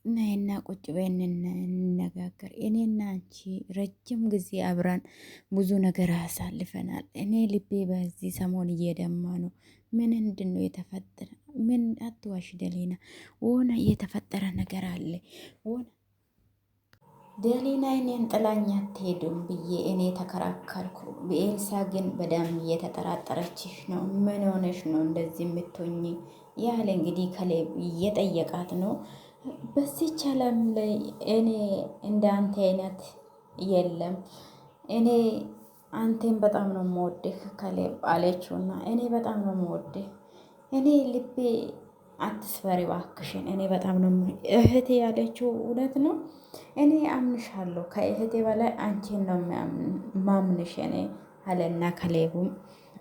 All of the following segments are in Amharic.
ነይና ቁጭ በይን እንነጋገር። እኔና አንቺ ረጅም ጊዜ አብረን ብዙ ነገር አሳልፈናል። እኔ ልቤ በዚህ ሰሞን እየደማ ነው። ምንድን ነው የተፈጠረ? ምን አትዋሽ ደሊና፣ ሆነ የተፈጠረ ነገር አለ ሆነ ደሊና እኔን ጥላኝ አትሄዱም ብዬ እኔ ተከራከርኩ። ኤልሳ ግን በጣም እየተጠራጠረችሽ ነው። ምን ሆነሽ ነው እንደዚህ የምትሆኚ? ያህል እንግዲህ ከሌብ እየጠየቃት ነው። በዚች ዓለም ላይ እኔ እንደ አንተ አይነት የለም። እኔ አንቴን በጣም ነው የምወድህ ከሌብ አለችውና፣ እኔ በጣም ነው የምወድህ። እኔ ልቤ አትስበሪ እባክሽን። እኔ በጣም ነው እህቴ ያለችው እውነት ነው። እኔ አምንሻለሁ፣ ከእህቴ በላይ አንቺን ነው ማምንሽ እኔ አለና ከሌቡም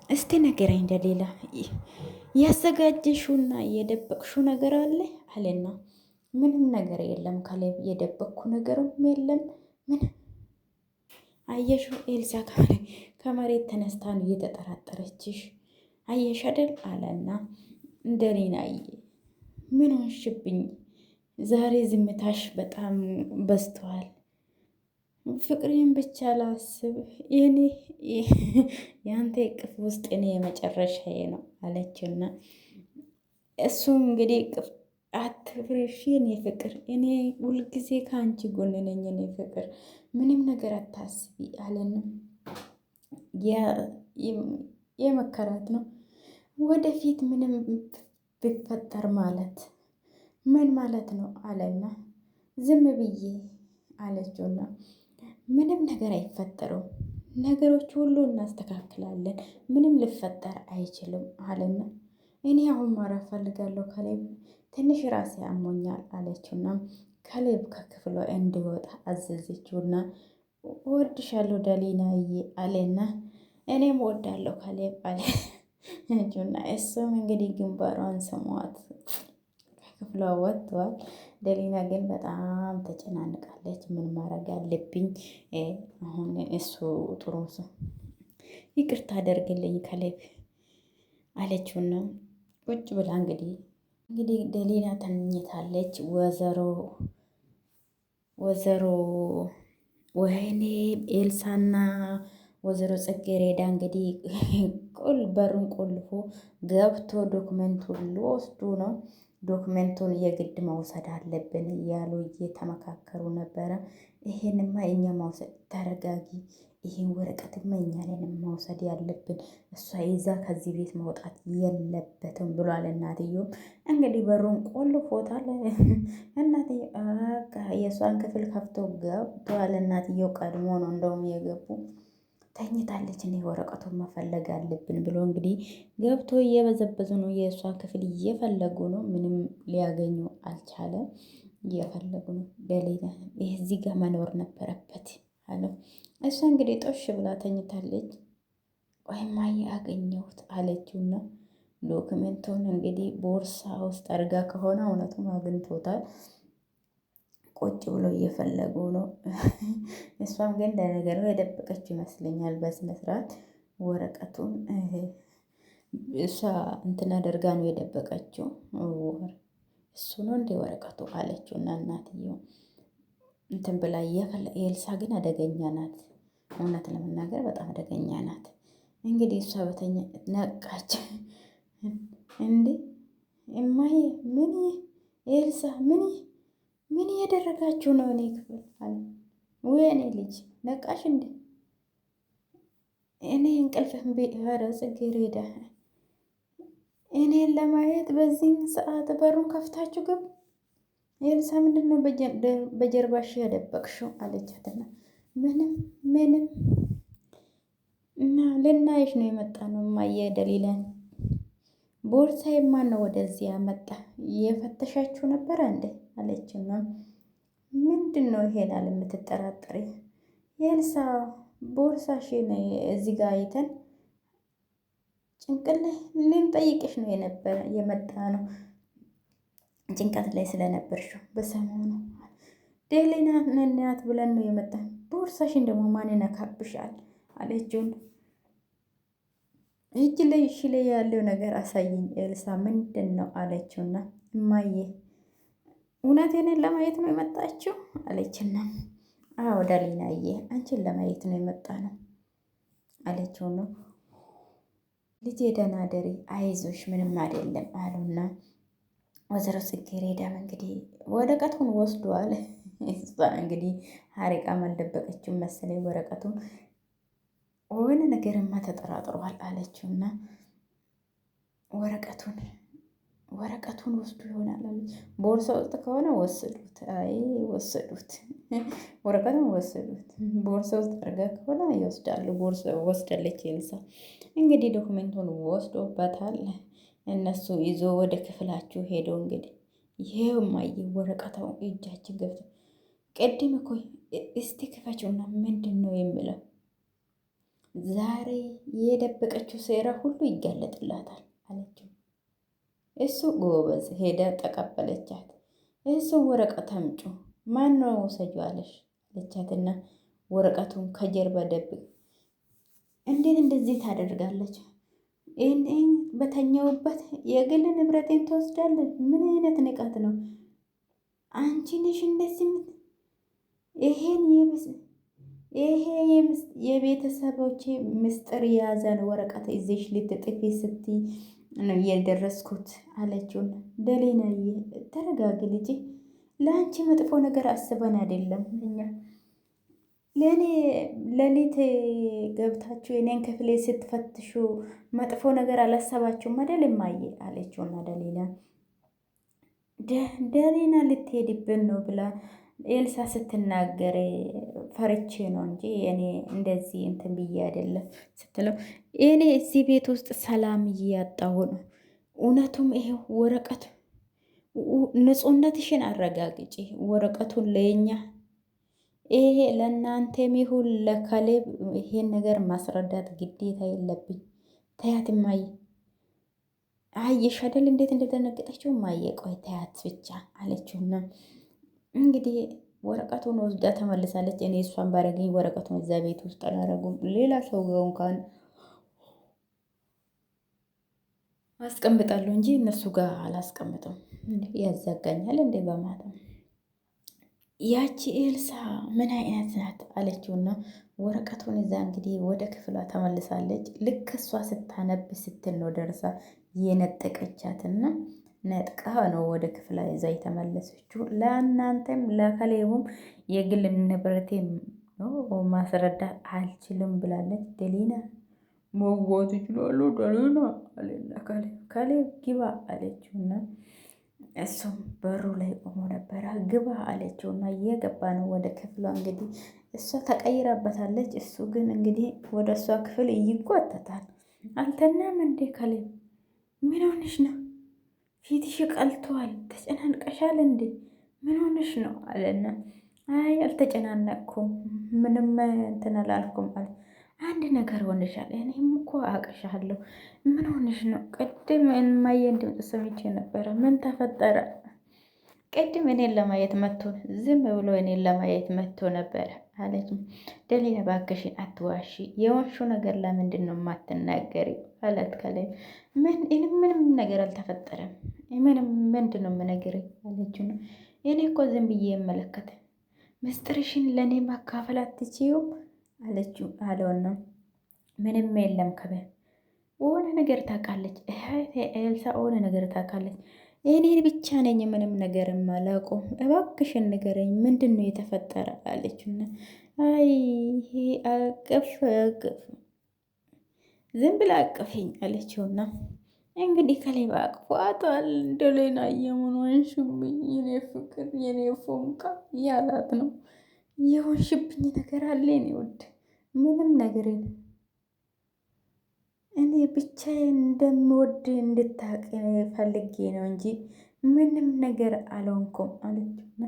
እስቲ ነገረኝ እንደሌላ ያዘጋጀሽውና የደበቅሽው ነገር አለ አለና፣ ምንም ነገር የለም ከሌብ የደበቅኩ ነገርም የለም። ምን አየሽው ኤልሳ ከመሬት ተነስታ ነው እየተጠራጠረችሽ አየሽ አይደል አለና፣ እንደኔናዬ ምን ሆንሽብኝ? ዛሬ ዝምታሽ በጣም በዝተዋል። ፍቅሬን ብቻ ላስብ የኔ የአንተ እቅፍ ውስጥ እኔ የመጨረሻዬ ነው አለችና፣ እሱም እንግዲህ እቅፍ አትፍሬሽ የኔ ፍቅር፣ እኔ ሁልጊዜ ከአንቺ ጎን ነኝ የኔ ፍቅር፣ ምንም ነገር አታስቢ አለና የመከራት ነው። ወደፊት ምንም ቢፈጠር ማለት ምን ማለት ነው አለና፣ ዝም ብዬ አለችውና፣ ምንም ነገር አይፈጠሩም፣ ነገሮች ሁሉ እናስተካክላለን፣ ምንም ሊፈጠር አይችልም አለና፣ እኔ አሁን ማረፍ ፈልጋለሁ ከሌብ፣ ትንሽ ራሴ አሞኛል አለችውና ከሌብ ከክፍሏ እንዲወጣ አዘዘችውና፣ እወድሻለሁ ደሊናዬ አለና፣ እኔም እወዳለሁ ከሌብ አለችውና፣ እሱም እንግዲህ ግንባሯን ስሟት ከክፍሏ ወጥቷል። ደሊና ግን በጣም ተጨናንቃለች። ምን ማድረግ አለብኝ አሁን? እሱ ጥሩ ሰው ይቅርታ አደርግልኝ ከሌብ አለችውና ቁጭ ብላ እንግዲህ ደሊና ተኝታለች። ወይዘሮ ወይኔ ኤልሳና ወይዘሮ ጽጌሬዳ እንግዲህ በሩን ቆልፎ ገብቶ ዶክመንቱን ሊወስዱ ነው። ዶክመንቱን የግድ መውሰድ አለብን እያሉ እየተመካከሩ ነበረ። ይሄንማ እኛ መውሰድ፣ ተረጋጊ፣ ይሄን ወረቀትማ እኛ ነን መውሰድ ያለብን፣ እሷ ይዛ ከዚህ ቤት መውጣት የለበትም ብሏል። እናትየው እንግዲህ በሩን ቆልፎታል። እናትየው የእሷን ክፍል ከፍቶ ገብተዋል። እናትየው ቀድሞ ነው እንደውም የገቡ ተኝታለች። እኔ ወረቀቱን መፈለግ አለብን ብሎ እንግዲህ ገብቶ እየበዘበዙ ነው። የእሷን ክፍል እየፈለጉ ነው። ምንም ሊያገኙ አልቻለም። እየፈለጉ ነው። በሌላ ይህ እዚህ ጋር መኖር ነበረበት አለው። እሷ እንግዲህ ጦሽ ብላ ተኝታለች። ወይማ አገኘሁት አለችውና ዶክመንቱን እንግዲህ ቦርሳ ውስጥ አድርጋ ከሆነ እውነቱን አግኝቶታል። ቁጭ ብሎ እየፈለጉ ነው። እሷም ግን ለነገሩ የደበቀች ይመስለኛል በስነ ስርዓት ወረቀቱን እሷ እንትን አደርጋ ነው የደበቀችው። እሱ ነው እንደ ወረቀቱ አለችው እና እናትየው እንትን ብላ ኤልሳ ግን አደገኛ ናት። እውነት ለመናገር በጣም አደገኛ ናት። እንግዲህ እሷ በተኛ ነቃች። እንዴ እማዬ ምን ኤልሳ ምን እያደረጋችሁ ነው? እኔ ክፍል አለ ወይ እኔ ልጅ ነቃሽ እንዴ? እኔ እንቅልፍህን ኧረ ጽጌረዳ እኔን ለማየት በዚህ ሰዓት በሩን ከፍታችሁ ገቡ። ኤልሳ ምንድን ነው በጀርባሽ ያደበቅሽው? አለቻትና ምንም እና ልናይሽ ነው የመጣ ነው እማዬ ደሊላን። ቦርሳዬ ማን ነው ወደዚህ ያመጣ? የፈተሻችሁ ነበረ እንዴ? አለችና ምንድን ነው ይሄን አለ የምትጠራጠሪ? ኤልሳ ቦርሳሽን እዚህ ጋር አይተን ጭንቅል ላይ ልንጠይቅሽ ነው የመጣ ነው። ጭንቀት ላይ ስለነበርሽው በሰሞኑ ደሊና ነናት ብለን ነው የመጣ። ቦርሳሽን ደግሞ ማን ይነካብሻል? አለችውን እጅ ላይ እሺ ላይ ያለው ነገር አሳይኝ ኤልሳ ምንድን ነው አለችውና እማዬ እውነት እኔን ለማየት ነው የመጣችው አለችና፣ አዎ ዳሊናዬ አንቺን ለማየት ነው የመጣ ነው አለችው። ነው ልጄ ደህና ደሪ አይዞሽ ምንም አይደለም አሉና ወይዘሮ ጽጌረዳም እንግዲህ ወረቀቱን ወስዷል። እሷ እንግዲህ ሀሪቃም አልደበቀችም መሰለኝ ወረቀቱን የሆነ ነገርማ ተጠራጥሯል አለችውና ወረቀቱን ወስዱ ይሆናል አለች። ቦርሳ ውስጥ ከሆነ ወሰዱት። አይ ወሰዱት፣ ወረቀቱን ወሰዱት። ቦርሳ ውስጥ አድርጋ ከሆነ ይወስዳሉ። ቦርሳ ወስዳለች ኤልሳ። እንግዲህ ዶክመንቱን ወስዶበታል። እነሱ ይዞ ወደ ክፍላችሁ ሄደው እንግዲህ ይሄው ማየ ወረቀታው እጃችን ገብቶ ቅድም እኮ እስቲ ክፈችውና ምንድን ነው የሚለው ዛሬ የደበቀችው ሴራ ሁሉ ይጋለጥላታል አለችው። እሱ ጎበዝ ሄደ ተቀበለቻት። እሱ ወረቀት አምጩ ማን ነው ውሰጂው አለሽ አለቻትና ወረቀቱን ከጀርባ ደብቅ። እንዴት እንደዚህ ታደርጋለች? እኔ በተኛውበት የግል ንብረቴን ትወስዳለች? ምን አይነት ንቀት ነው? አንቺ ነሽ እንደዚህ ይሄ የቤተሰቦቼ ምስጢር የያዘን ወረቀት ይዘሽ ልትጥፊ ስትይ ነው የደረስኩት አለችው። ደሌናዬ ተረጋጊ ልጄ፣ ለአንቺ መጥፎ ነገር አስበን አይደለም እኛ ለእኔ ሌሊት ገብታችሁ የኔን ክፍሌ ስትፈትሹ መጥፎ ነገር አላሰባችሁም አይደል እማዬ አለችውና ደሊና ልትሄድብን ነው ብላ ኤልሳ ስትናገር ፈርቼ ነው እንጂ እኔ እንደዚህ እንትን ብዬ አይደለም ስትለው እኔ እዚህ ቤት ውስጥ ሰላም እያጣሁ ነው። እውነቱም ይሄው ወረቀት ንጹህነትሽን አረጋግጪ። ወረቀቱን ለኛ ይሄ ለእናንተም ይሁን ለካሌብ ይሄን ነገር ማስረዳት ግዴታ የለብኝ። ተያት እማዬ። አየሽ አይደል እንዴት እንደደነገጠችው እማዬ። ቆይ ተያት ብቻ አለችውና እንግዲህ ወረቀቱን ወስዳ ተመልሳለች። እኔ እሷን ባረገኝ ወረቀቱን እዛ ቤት ውስጥ አላረጉም። ሌላ ሰው ጋር እንኳን አስቀምጣለሁ እንጂ እነሱ ጋር አላስቀምጥም። ያዘጋኛል እንዴ በማታ። ያቺ ኤልሳ ምን አይነት ናት አለችውና ወረቀቱን እዛ እንግዲህ ወደ ክፍሏ ተመልሳለች። ልክ እሷ ስታነብ ስትል ነው ደርሳ የነጠቀቻትና ነጥቃ ነው ወደ ክፍላ ይዛ የተመለሰችው። ለእናንተም ለከሌቡም የግል ንብረቴ ማስረዳት አልችልም ብላለች። ደሊና መዋት ይችላሉ ደሊና አለና ከሌብ ግባ አለችውና እሱም በሩ ላይ ቆሞ ነበረ። ግባ አለችውና እየገባ ነው ወደ ክፍሏ። እንግዲህ እሷ ተቀይራበታለች። እሱ ግን እንግዲህ ወደ እሷ ክፍል ይጓተታል። አልተናም እንዴ ከሌብ ምን ሆነሽ ነው? ፊትሽ ቀልቷል፣ ተጨናንቀሻል እንዴ? ምን ሆነሽ ነው አለና አይ አልተጨናነቅኩም፣ ምንም እንትን አላልኩም አለ። አንድ ነገር ሆነሻል፣ እኔም እኮ አውቅሻለሁ። ምን ሆነሽ ነው? ቅድም እማዬን ድምፅ ሰምቼ ነበረ። ምን ተፈጠረ? ቅድም እኔን ለማየት መጥቶ ዝም ብሎ እኔን ለማየት መጥቶ ነበረ አለች። ደሊና እባክሽን አትዋሺ፣ የዋንሹ ነገር ለምንድን ነው የማትናገሪ አላት። ከላይ ምንም ነገር አልተፈጠረም። ምንድን ነው የምነግርህ አለችው። እኔ እኮ ዝም ብዬ የመለከት ምስጢርሽን ለእኔ ማካፈል አትችይውም አለችው አለውና ምንም የለም ከበ ሆነ ነገር ታውቃለች። ኤልሳ ሆነ ነገር ታውቃለች። እኔ ብቻ ነኝ ምንም ነገር የማላውቀው። እባክሽን ንገረኝ፣ ምንድን ነው የተፈጠረ አለችና አይ ይሄ አቅፍ ዝም ብላ አቅፈኝ አለችውና እንግዲህ ከሌባ አቅፏታል። ደሌና የሆንሽብኝ የኔ ፍቅር የኔ ፎንቃ እያላት ነው። የሆንሽብኝ ነገር አለ የኔ ውድ፣ ምንም ነገር እኔ ብቻዬን እንደምወድ እንድታውቅ ፈልጌ ነው እንጂ ምንም ነገር አልሆንኩም አለችውና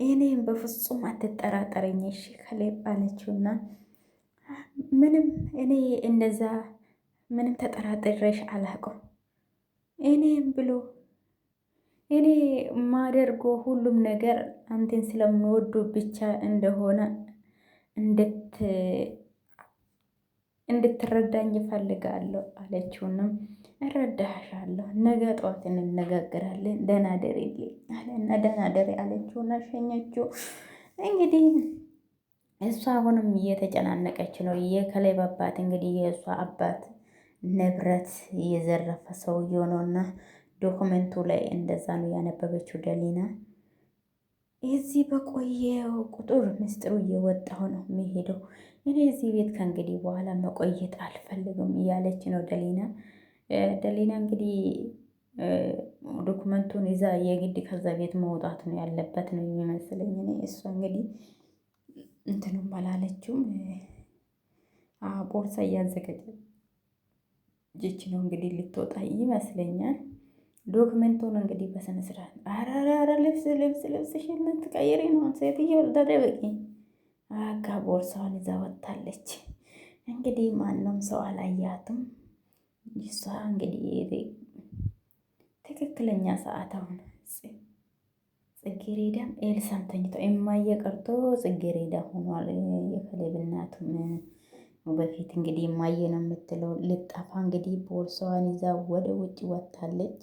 እኔም በፍጹም አትጠራጠረኝ እሺ ከሌብ አለችውና ምንም እኔ እንደዛ ምንም ተጠራጥሬሽ አላውቅም። እኔም ብሎ እኔ ማደርጎ ሁሉም ነገር አንተን ስለምወዱ ብቻ እንደሆነ እንድትረዳኝ እፈልጋለሁ አለችውንም እረዳሻለሁ፣ ነገ ጠዋት እንነጋገራለን፣ ደህና ደሪልኝ አለና ደህና ደሪ አለችውና ሸኘችው። እንግዲህ እሷ አሁንም እየተጨናነቀች ነው። የከሌብ አባት እንግዲህ የእሷ አባት ንብረት የዘረፈ ሰውዬው ነውና ዶክመንቱ ላይ እንደዛ ነው ያነበበችው ደሊና። እዚህ በቆየው ቁጥር ምስጢሩ እየወጣሁ ነው የሚሄደው። እኔ እዚህ ቤት ከእንግዲህ በኋላ መቆየት አልፈልግም እያለች ነው ደሊና። ደሊና እንግዲህ ዶክመንቱን ይዛ የግድ ከዛ ቤት መውጣት ነው ያለበት ነው የሚመስለኝ። እኔ እሷ እንግዲህ እንትንም አላለችውም። ቦርሳ እያዘጋጀች ነው እንግዲህ ልትወጣ ይመስለኛል። ዶክመንቱን እንግዲህ በስነ ስርዓት አራራራ ልብስሽን ትቀይሪ ነው ሴትዮ ተደበቂ አጋ ቦርሳዋን ይዛ ወጣለች። እንግዲህ ማንም ሰው አላያትም። እሷ እንግዲህ ትክክለኛ ሰዓት አሁን ጽጌሬዳም ኤልሳም ተኝቶ የማየ ቀርቶ ጽጌሬዳ ሆኗል። የከሌብ እናቱም በፊት እንግዲህ የማየ ነው የምትለው ልጠፋ እንግዲህ ቦርሳዋን ይዛ ወደ ውጭ ወጥታለች።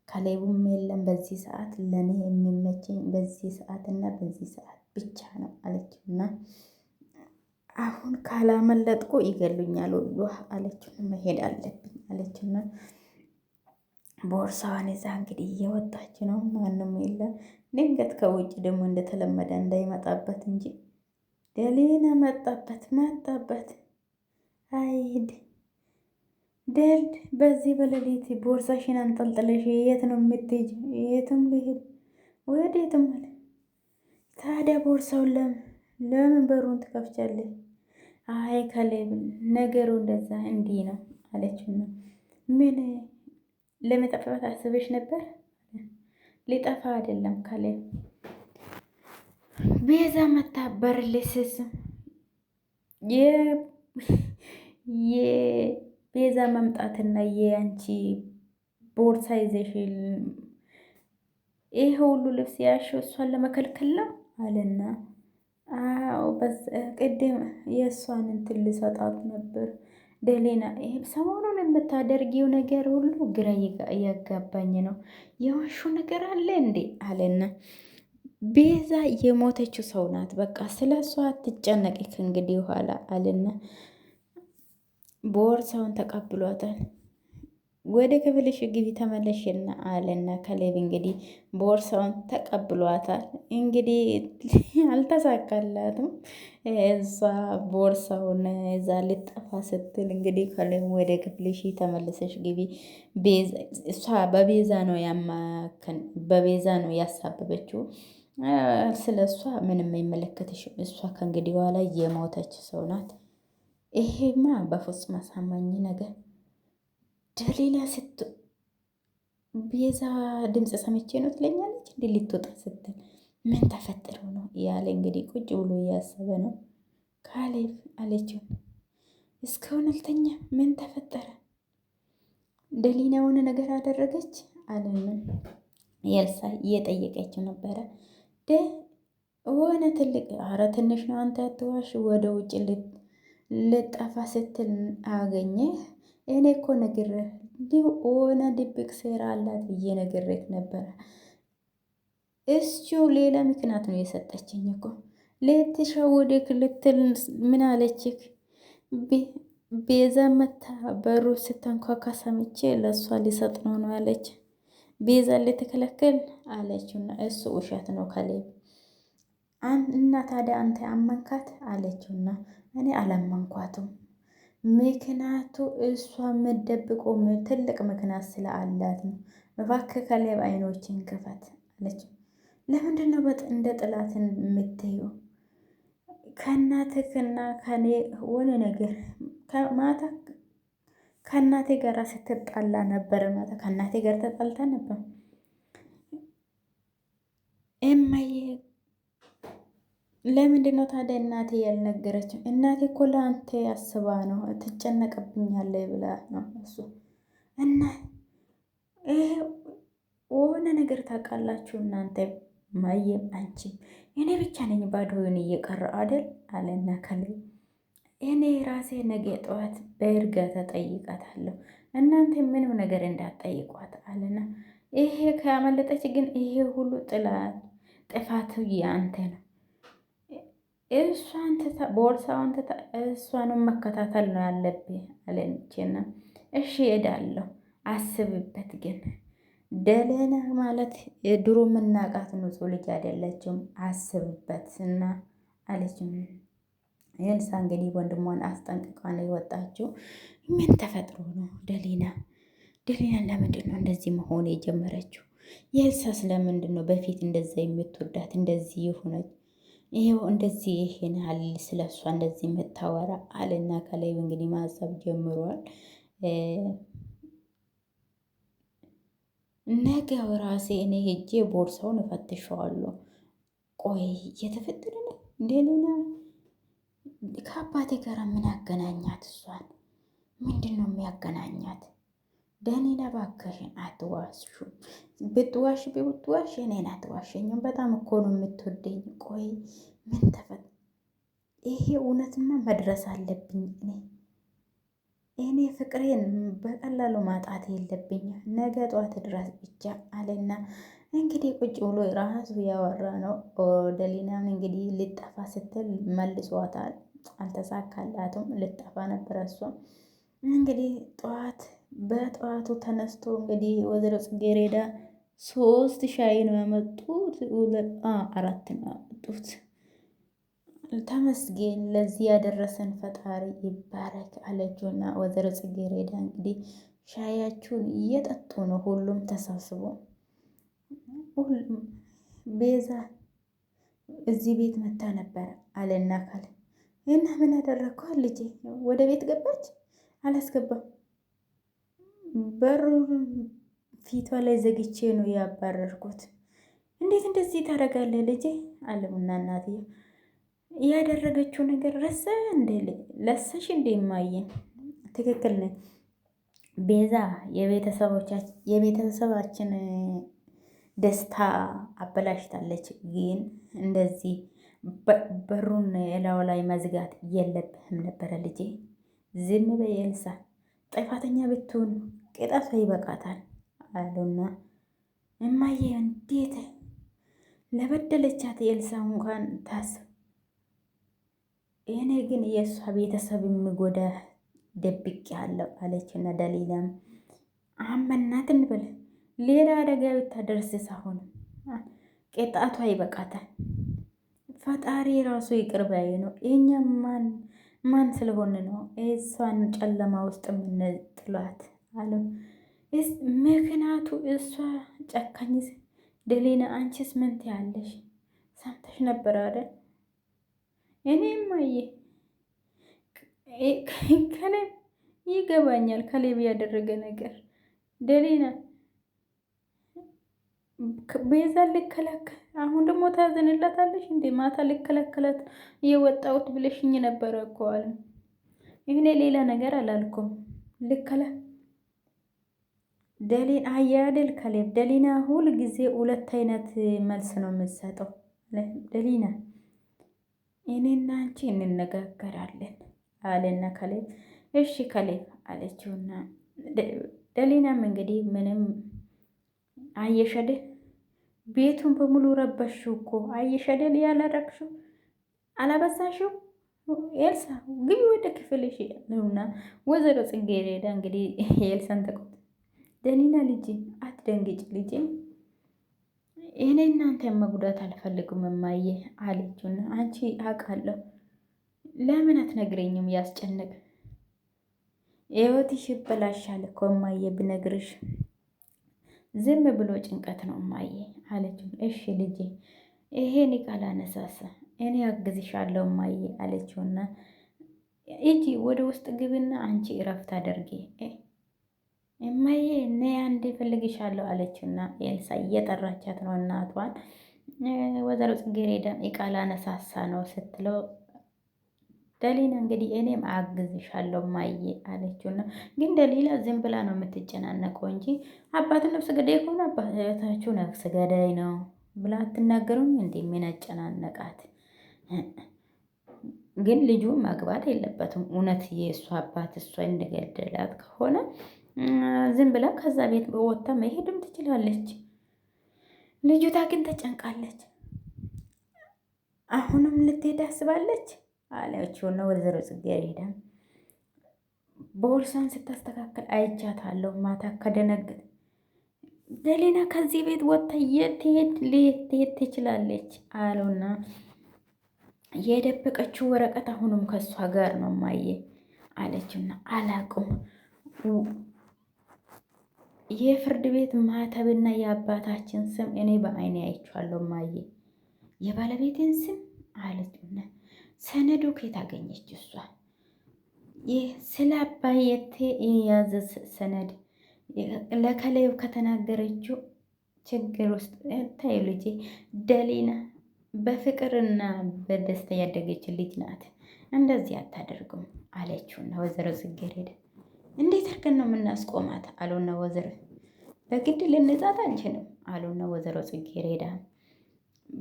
ከሌቡም የለም በዚህ ሰዓት ለእኔ የሚመቸኝ በዚህ ሰዓት እና በዚህ ሰዓት ብቻ ነው አለችው። እና አሁን ካላመለጥኩ ይገሉኛል ሁሉ አለችው። መሄድ አለብኝ አለችውና ቦርሳዋን ይዛ እንግዲህ እየወጣች ነው። ማንም የለም። ድንገት ከውጭ ደግሞ እንደተለመደ እንዳይመጣበት እንጂ ደሊና መጣበት። አይድ ደልድ በዚህ በሌሊት ቦርሳሽን አንጠልጥለሽ የት ነው የምትሄጂ? የትም ልሄድ ወዴትም አለ። ታዲያ ቦርሳውን ለምን በሩን ትከፍቻለሽ? አይ ከሌብ ነገሩ እንደዛ እንዲህ ነው አለችውና ምን ለመጠፋት አስበሽ ነበር? ሊጠፋ አይደለም ከሌብ ቤዛ መታበር ልስስ የቤዛ መምጣትና የአንቺ ቦርሳ ይዘሽ ይሄ ሁሉ ልብስ ያሽው እሷን ለመከልከል ነው አለና አዎ ቅድም የእሷን እንትን ልሰጣት ነበር ደሊና። ይሄ ሰሞኑን የምታደርጊው ነገር ሁሉ ግራ እያጋባኝ ነው። የዋሹ ነገር አለ እንዴ አለና ቤዛ የሞተችው ሰው ናት። በቃ ስለ እሷ አትጨነቂ ከእንግዲህ በኋላ አለና ቦርሳውን ተቀብሏታል። ወደ ክፍልሽ ግቢ ተመለሽና አለና ከሌብ እንግዲህ ቦርሳውን ተቀብሏታል። እንግዲህ አልተሳካላትም። እዛ ቦርሳውን እዛ ልጠፋ ስትል እንግዲህ ከሌብ ወደ ክፍልሽ ተመለሰሽ ግቢ። እሷ በቤዛ ነው ያሳበበችው። ስለ እሷ ምንም አይመለከትሽም። እሷ ከእንግዲህ በኋላ የሞተች ሰው ናት። ይሄማ በፍጹም አሳማኝ ነገር ደሊና ቤዛ ድምፅ ሰምቼ ነው ትለኛለች። እንዲ ልትወጣ ስትል ምን ተፈጥሮ ነው እያለ እንግዲህ ቁጭ ብሎ እያሰበ ነው። ካሌብ አለችው እስካሁን አልተኛ ምን ተፈጠረ? ደሊና የሆነ ነገር አደረገች አለንም ኤልሳ እየጠየቀችው ነበረ። ሆነ ትልቅ አረ ትንሽ ነው አንተ አትዋሽ። ወደ ውጭ ልጠፋ ስትል አገኘህ። እኔ እኮ ነግሬህ ሆነ ድብቅ ሴራ አላት ብዬ ነግሬህ ነበረ። እስቹ ሌላ ምክንያት ነው የሰጠችኝ እኮ ልትሸውድክ ልትል ምን አለችክ? ቤዛ መታ በሩ ስተንኳኳ ሰምቼ ለእሷ ሊሰጥ ነው ያለች። ቤዛ ልትከለክል አለችውና እሱ ውሸት ነው ከሌብ እና ታዲያ አንተ አመንካት አለችውና እኔ አላመንኳትም። ምክንያቱ እሷ የምትደብቀው ትልቅ ምክንያት ስለአላት ነው። እባክህ ከሌብ አይኖችን ክፈት አለችው። ለምንድን ነው እንደ ጥላትን የምትይው? ከእናትህና ከኔ ሆነ ነገር ማታ ከእናቴ ጋር ስትጣላ ነበረ። ማታ ከእናቴ ጋር ተጣልታ ነበር። እማዬ ለምንድን ነው ታዲያ እናቴ ያልነገረችው? እናቴ እኮ ለአንተ አስባ ነው ትጨነቅብኛለህ ብላ ነው እሱ እና ሆነ ነገር ታውቃላችሁ እናንተ ማየም አንቺም እኔ ብቻ ነኝ ባዶውን እየቀረ አደል አለና ከሌብ እኔ ራሴ ነገ ጠዋት በእርጋታ ጠይቃታለሁ፣ እናንተ ምንም ነገር እንዳትጠይቋት አለና ይሄ ካመለጠች ግን ይሄ ሁሉ ጥፋት ያንተ ነው። እሷን ቦርሳዋን እሷንም መከታተል ነው ያለብህ አለችና እሺ እሄዳለሁ፣ አስብበት ግን ደለና ማለት ድሮ የምናውቃት ንጹሕ ልጅ አይደለችም፣ አስብበት እና አለችም። ኤልሳ እንግዲህ ወንድሟን አስጠንቅቃ ነው የወጣችው። ምን ተፈጥሮ ነው ደሊና? ደሊናን ለምንድን ነው እንደዚህ መሆን የጀመረችው? የኤልሳ ስለምንድን ነው በፊት እንደዛ የምትወዳት እንደዚህ የሆነች? ይሄው እንደዚህ ይሄን ያህል ስለ እሷ እንደዚህ የምታወራ አለና ከላይ እንግዲህ ማሰብ ጀምሯል። ነገ ራሴ እኔ ሄጄ ቦርሳውን እፈትሸዋለሁ። ቆይ እየተፈጠረ ነው ደሊና ከአባቴ ጋር ምን ያገናኛት? እሷን ምንድን ነው የሚያገናኛት? ደሊና እባክሽን አትዋሹ። ብትዋሽ እኔን አትዋሸኝም። በጣም እኮ ነው የምትወደኝ። ቆይ ምን ተፈጥ ይሄ እውነትማ መድረስ አለብኝ እኔ ፍቅሬን በቀላሉ ማጣት የለብኝም። ነገ ጠዋት ድረስ ብቻ አለና እንግዲህ ቁጭ ብሎ ራሱ ያወራ ነው። ደሊናም እንግዲህ ልጠፋ ስትል መልሷታል። አልተሳካላትም። ልጠፋ ነበረ እሷም እንግዲህ በጠዋቱ ተነስቶ እንግዲህ ወይዘሮ ጽጌረዳ 3 ሻይ ነው ያመጡት፣ 4 ነው ያመጡት። ተመስገን ለዚህ ያደረሰን ፈጣሪ ይባረክ አለችውና ወይዘሮ ጽጌረዳ እንግዲህ ሻያችሁን እየጠጡ ነው ሁሉም ተሳስቦ። ቤዛ እዚህ ቤት መታ ነበር አለና ካለ እና ምን ያደረግኳት ልጄ? ወደ ቤት ገባች? አላስገባም፣ በሩን ፊቷ ላይ ዘግቼ ነው ያባረርኩት። እንዴት እንደዚህ ታደርጋለህ ልጄ? አለሙና እናትዬ ያደረገችው ነገር ለሰሽ እንደ ማየን ትክክል ነኝ ቤዛ። የቤተሰባችን ደስታ አበላሽታለች። ግን እንደዚህ በሩን እላው ላይ መዝጋት የለብህም ነበረ ልጄ። ዝም በይ ኤልሳ፣ ጥፋተኛ ብትሆን ቅጣቷ ይበቃታል አሉና እማዬ እንዴት ለበደለቻት ኤልሳ እንኳን ታስብ። እኔ ግን የእሷ ቤተሰብ የሚጎዳ ደብቅ ያለው አለችና ደሊላም አመናት እንበል ሌላ አደጋ ብታደርስ ሳሆን ቅጣቷ ይበቃታል። ፈጣሪ ራሱ ይቅር ባይ ነው። እኛ ማን ስለሆነ ነው እሷን ጨለማ ውስጥ የምንጥሏት? አለ ምክንያቱ እሷ ጨካኝ። ደሊና አንቺስ ምን ትያለሽ? ሰምተሽ ነበር አይደል? እኔም አየ ከሌብ ይገባኛል። ከሌብ ያደረገ ነገር ደሊና ቤዛ ልከላከል፣ አሁን ደግሞ ታዘንላታለሽ እንዴ? ማታ ልከላከላት የወጣሁት ብለሽኝ ነበረ እኮ አለ። እኔ ሌላ ነገር አላልኩም። ደሊና አያደል ከሌብ ደሊና ሁል ጊዜ 2 አይነት መልስ ነው የምትሰጠው። ደሊና እኔና አንቺ እንነጋገራለን አለና ከሌብ እሺ ከሌብ አለችውና ደሊናም እንግዲህ ምንም አየሸደ ቤቱን በሙሉ ረበሽው እኮ አየሸደል ያላረግሽው አላበሳሽው ኤልሳ ግቢ ወደ ክፍልሽ ነውና ወይዘሮ ጽጌረዳ እንግዲህ ኤልሳን ተቆጥ ደሊና ልጄ አትደንግጭ ልጄ፣ እኔ እናንተ መጉዳት አልፈልግም እማዬ አለችውና አንቺ አውቃለሁ ለምን አትነግረኝም? ያስጨንቅ ህይወትሽ ይበላሻል እኮ እማዬ ብነግርሽ ዝም ብሎ ጭንቀት ነው እማዬ አለችው። እሺ ልጄ ይሄን ቃል አነሳሳ እኔ አግዝሻለሁ እማዬ አለችውና እጂ ወደ ውስጥ ግብና አንቺ እረፍት አድርጊ እማዬ እኔ አንዴ እፈልግሻለሁ አለችውና ኤልሳ እየጠራቻት ነው እናቷን። ወይዘሮ ጽጌረዳ የቃል አነሳሳ ነው ስትለው ደሊና እንግዲህ እኔም አግዝሻለሁ እማዬ አለችውና ግን ደሊላ ዝም ብላ ነው የምትጨናነቀው እንጂ አባት ነፍስ ገዳይ ከሆነ አባታችሁ ነፍስ ገዳይ ነው ብላ አትናገሩም እንዴ? ምን አጨናነቃት? ግን ልጁ ማግባት የለበትም። እውነት የእሷ አባት እሷ እንደገደላት ከሆነ ዝም ብላ ከዛ ቤት ወጥታ መሄድም ትችላለች። ልጅቷ ግን ተጨንቃለች። አሁንም ልትሄድ አስባለች አለችውና ወይዘሮ ጽጌረዳ ቦርሳን ስታስተካከል አይቻታለሁ ማታ ከደነገጥ ደሊና ከዚህ ቤት ወጥታ የት ልትሄድ ትችላለች አለውና የደበቀችው ወረቀት አሁንም ከእሷ ጋር ነው ማየ አለችውና አላቁም የፍርድ ቤት ማተብና የአባታችን ስም እኔ በአይኔ አይቼዋለሁ ማየ የባለቤቴን ስም አለችውና ሰነዱ ከየት አገኘች እሷ ይህ ስለ አባየቴ የያዘ ሰነድ ለከሌብ ከተናገረችው ችግር ውስጥ ታይ ልጄ ደሊና በፍቅርና በደስታ ያደገች ልጅ ናት። እንደዚህ አታደርጉም አለችውና ወይዘሮ ጽጌረዳ እንዴት አድርገን ነው የምናስቆማት አሉና ወይዘሮ በግድ ልንጻት አንችልም አሉና ወይዘሮ ጽጌረዳ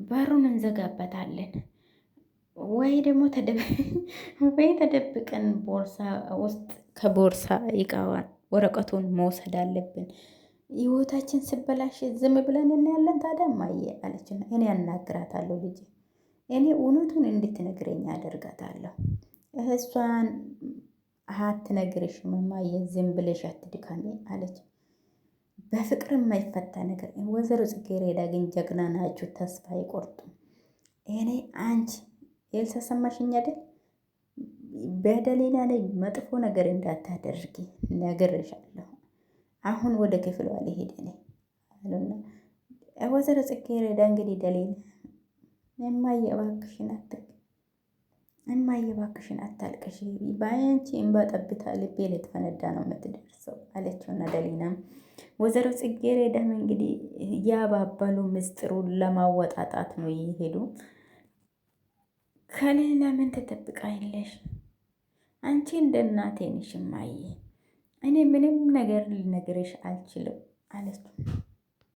በሩን እንዘጋበታለን ወይ ደግሞ ተደብቀን ቦርሳ ውስጥ ከቦርሳ ይቃዋል ወረቀቱን መውሰድ አለብን። ህይወታችን ስበላሽ ዝም ብለን እናያለን። ታዲያ ማየ አለችና እኔ አናግራታለሁ ልጅ እኔ እውነቱን እንድትነግረኝ አደርጋታለሁ። እሷን አትነግርሽም ማየ ዝም ብለሽ አትድካሚ አለች። በፍቅር የማይፈታ ነገር ወይዘሮ ጽጌረዳ ግን ጀግና ናችሁ፣ ተስፋ አይቆርጡም። እኔ አንቺ ኤልሳ ሰማሽኝ አይደል? በደሊና ላይ መጥፎ ነገር እንዳታደርጊ ነግሬሻለሁ። አሁን ወደ ክፍሏ ልሄድ እኔ አሉና ወይዘሮ ጽጌረዳ እንግዲህ ደሊና እማዬ እባክሽን አታልቅሽ፣ በአንቺ እንባ ጠብታ ልቤ ልትፈነዳ ነው የምትደርሰው አለችውና ደሊናም ወይዘሮ ጽጌረዳም እንግዲህ ያባበሉ ምስጢሩን ለማወጣጣት ነው ይሄዱ። ከሌላ ምን ትጠብቃለሽ? አንቺ እንደ እናቴ ነሽ እማዬ፣ እኔ ምንም ነገር ልነግርሽ አልችልም አለች።